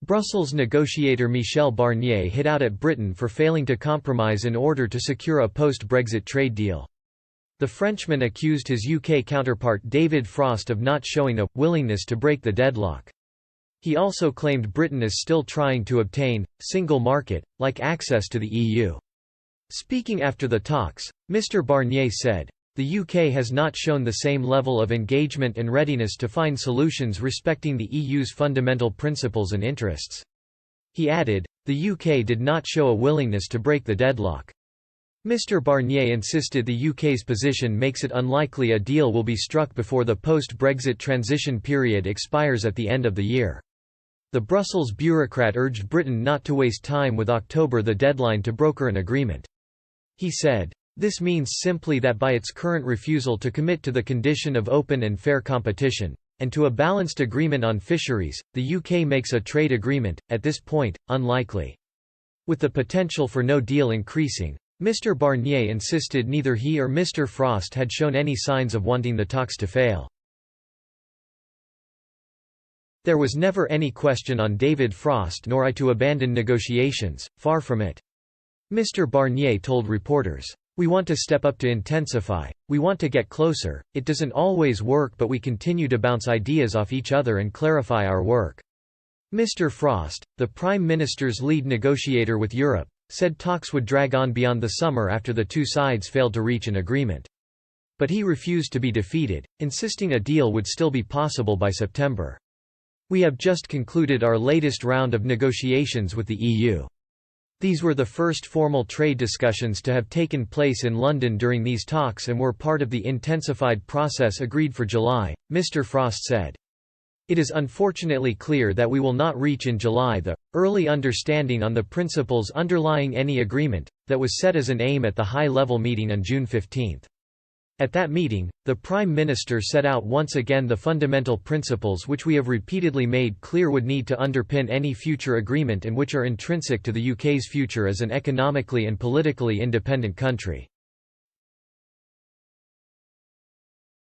Brussels negotiator Michel Barnier hit out at Britain for failing to compromise in order to secure a post-Brexit trade deal. The Frenchman accused his UK counterpart David Frost of not showing a willingness to break the deadlock. He also claimed Britain is still trying to obtain single market-like access to the EU. Speaking after the talks, Mr. Barnier said, "The UK has not shown the same level of engagement and readiness to find solutions respecting the EU's fundamental principles and interests." He added, "The UK did not show a willingness to break the deadlock." Mr. Barnier insisted the UK's position makes it unlikely a deal will be struck before the post-Brexit transition period expires at the end of the year. The Brussels bureaucrat urged Britain not to waste time with October, the deadline to broker an agreement. He said, "This means simply that by its current refusal to commit to the condition of open and fair competition, and to a balanced agreement on fisheries, the UK makes a trade agreement, at this point, unlikely." With the potential for no deal increasing, Mr. Barnier insisted neither he or Mr. Frost had shown any signs of wanting the talks to fail. "There was never any question on David Frost nor I to abandon negotiations, far from it," Mr. Barnier told reporters. "We want to step up to intensify, we want to get closer, it doesn't always work but we continue to bounce ideas off each other and clarify our work." Mr. Frost, the Prime Minister's lead negotiator with Europe, said talks would drag on beyond the summer after the two sides failed to reach an agreement. But he refused to be defeated, insisting a deal would still be possible by September. "We have just concluded our latest round of negotiations with the EU. These were the first formal trade discussions to have taken place in London during these talks and were part of the intensified process agreed for July," Mr. Frost said. "It is unfortunately clear that we will not reach in July the early understanding on the principles underlying any agreement that was set as an aim at the high-level meeting on June 15. At that meeting, the Prime Minister set out once again the fundamental principles which we have repeatedly made clear would need to underpin any future agreement and which are intrinsic to the UK's future as an economically and politically independent country.